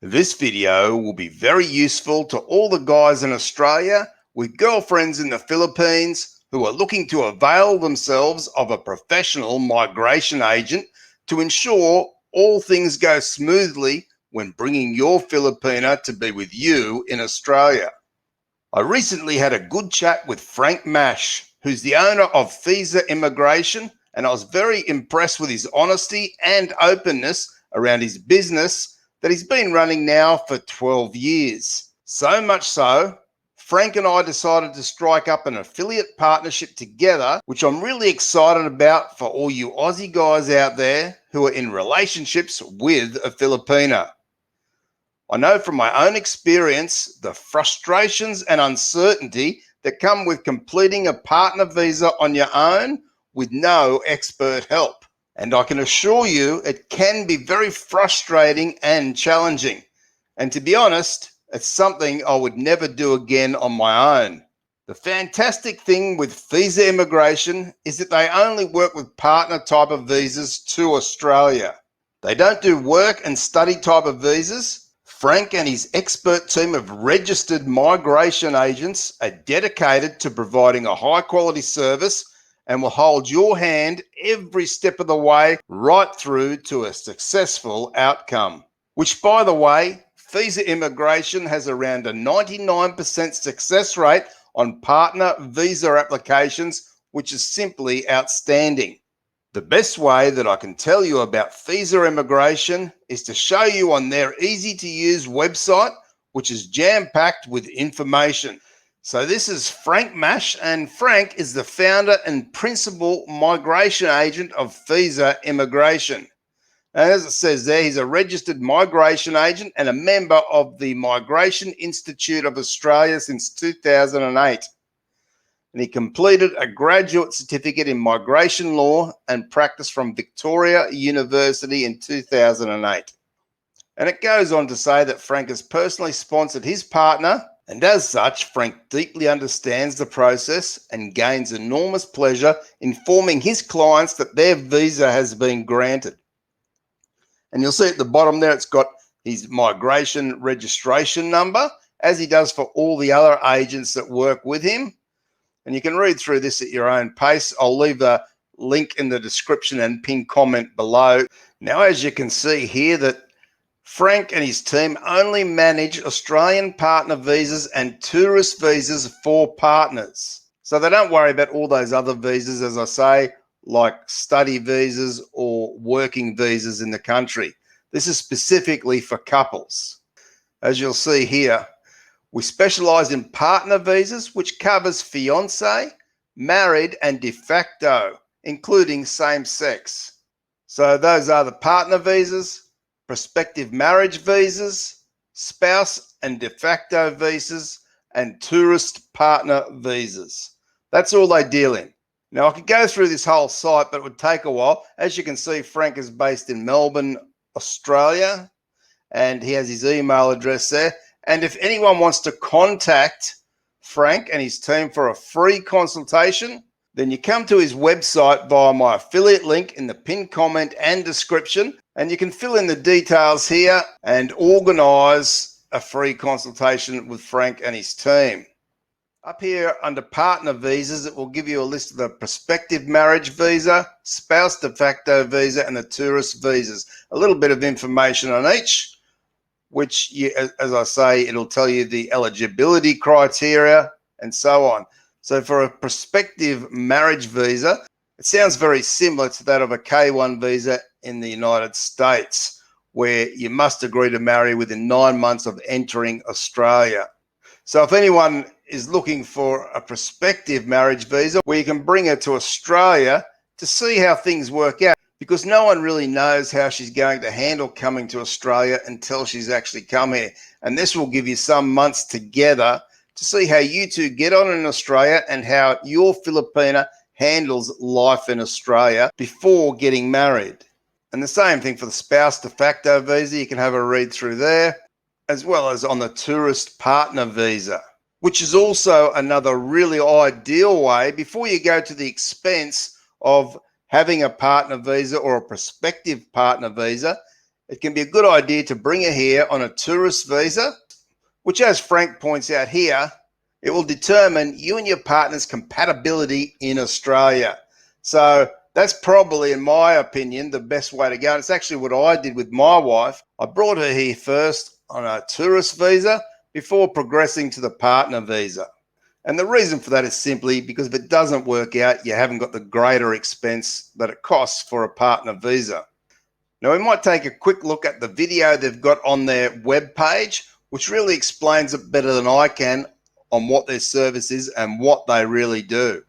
This video will be very useful to all the guys in Australia with girlfriends in the Philippines who are looking to avail themselves of a professional migration agent to ensure all things go smoothly when bringing your Filipina to be with you in Australia. I recently had a good chat with Frank Mash, who's the owner of Fisa Immigration, and I was very impressed with his honesty and openness around his business that he's been running now for 12 years. So much so, Frank and I decided to strike up an affiliate partnership together, which I'm really excited about for all you Aussie guys out there who are in relationships with a Filipina. I know from my own experience the frustrations and uncertainty that come with completing a partner visa on your own with no expert help. And I can assure you it can be very frustrating and challenging. And to be honest, it's something I would never do again on my own. The fantastic thing with Fisa Immigration is that they only work with partner type of visas to Australia. They don't do work and study type of visas. Frank and his expert team of registered migration agents are dedicated to providing a high quality service and will hold your hand every step of the way right through to a successful outcome. Which, by the way, Fisa Immigration has around a 99% success rate on partner visa applications, which is simply outstanding. The best way that I can tell you about Fisa Immigration is to show you on their easy-to-use website, which is jam-packed with information. So this is Frank Mash, and Frank is the founder and principal migration agent of Fisa Immigration. And as it says there, he's a registered migration agent and a member of the Migration Institute of Australia since 2008. And he completed a graduate certificate in migration law and practice from Victoria University in 2008. And it goes on to say that Frank has personally sponsored his partner, and as such, Frank deeply understands the process and gains enormous pleasure informing his clients that their visa has been granted. And you'll see at the bottom there, it's got his migration registration number, as he does for all the other agents that work with him. And you can read through this at your own pace. I'll leave a link in the description and pin comment below. Now, as you can see here, that Frank and his team only manage Australian partner visas and tourist visas for partners. So they don't worry about all those other visas, as I say, like study visas or working visas in the country. This is specifically for couples. As you'll see here, we specialize in partner visas, which covers fiancé, married, and de facto, including same-sex. So those are the partner visas, prospective marriage visas, spouse and de facto visas, and tourist partner visas. That's all they deal in. Now, I could go through this whole site, but it would take a while. As you can see, Frank is based in Melbourne, Australia, and he has his email address there. And if anyone wants to contact Frank and his team for a free consultation, then you come to his website via my affiliate link in the pinned comment and description, and you can fill in the details here and organise a free consultation with Frank and his team. Up here under partner visas, it will give you a list of the prospective marriage visa, spouse de facto visa, and the tourist visas. A little bit of information on each, which, as I say, it'll tell you the eligibility criteria and so on. So for a prospective marriage visa, it sounds very similar to that of a K1 visa in the United States, where you must agree to marry within 9 months of entering Australia. So if anyone is looking for a prospective marriage visa where you can bring her to Australia to see how things work out, because no one really knows how she's going to handle coming to Australia until she's actually come here. And this will give you some months together to see how you two get on in Australia and how your Filipina handles life in Australia before getting married. And the same thing for the spouse de facto visa. You can have a read through there, as well as on the tourist partner visa, which is also another really ideal way before you go to the expense of having a partner visa or a prospective partner visa. it can be a good idea to bring her here on a tourist visa, which, as Frank points out here, it will determine you and your partner's compatibility in Australia. So that's probably, in my opinion, the best way to go. And it's actually what I did with my wife. I brought her here first on a tourist visa before progressing to the partner visa. And the reason for that is simply because if it doesn't work out, you haven't got the greater expense that it costs for a partner visa. Now, we might take a quick look at the video they've got on their webpage, which really explains it better than I can on what their service is and what they really do.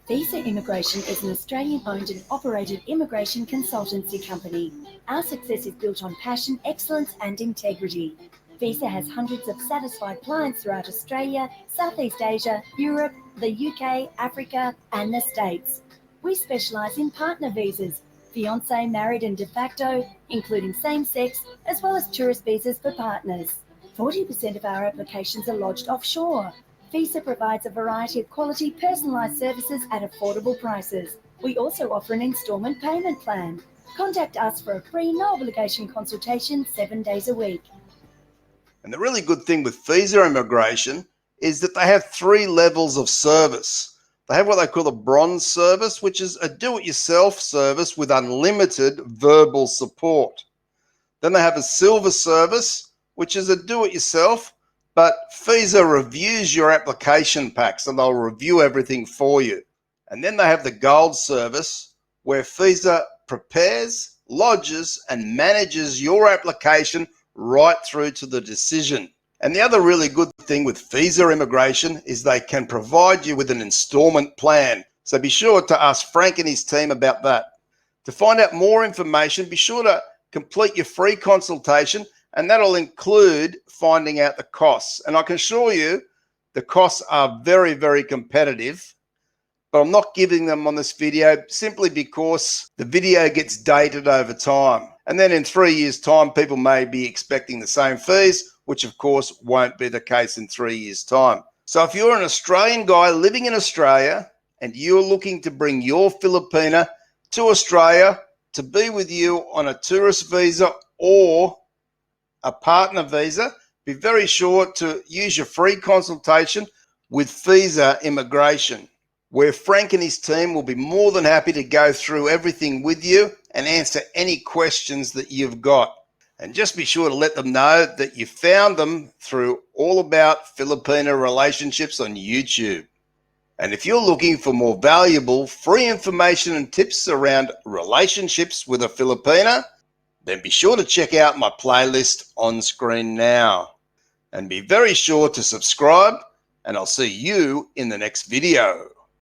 Fisa Immigration is an Australian-owned and operated immigration consultancy company. Our success is built on passion, excellence and integrity. Fisa has hundreds of satisfied clients throughout Australia, Southeast Asia, Europe, the UK, Africa and the States. We specialise in partner visas, fiancé, married and de facto, including same-sex, as well as tourist visas for partners. 40% of our applications are lodged offshore. Fisa provides a variety of quality personalised services at affordable prices. We also offer an instalment payment plan. Contact us for a free, no-obligation consultation 7 days a week. And the really good thing with Fisa Immigration is that they have 3 levels of service. They have what they call the bronze service, which is a do-it-yourself service with unlimited verbal support. Then they have a silver service, which is a do-it-yourself, but Fisa reviews your application pack, so they'll review everything for you. And then they have the gold service, where Fisa prepares, lodges, and manages your application right through to the decision. And the other really good thing with Fisa Immigration is they can provide you with an installment plan. So be sure to ask Frank and his team about that. To find out more information, be sure to complete your free consultation, and that'll include finding out the costs. And I can assure you the costs are very, very competitive, but I'm not giving them on this video simply because the video gets dated over time. And then in 3 years' time, people may be expecting the same fees, which of course won't be the case in 3 years' time. So if you're an Australian guy living in Australia and you're looking to bring your Filipina to Australia to be with you on a tourist visa or a partner visa, be very sure to use your free consultation with Fisa Immigration, where Frank and his team will be more than happy to go through everything with you and answer any questions that you've got. And just be sure to let them know that you found them through All About Filipina Relationships on YouTube. And if you're looking for more valuable free information and tips around relationships with a Filipina, then be sure to check out my playlist on screen now. And be very sure to subscribe, and I'll see you in the next video.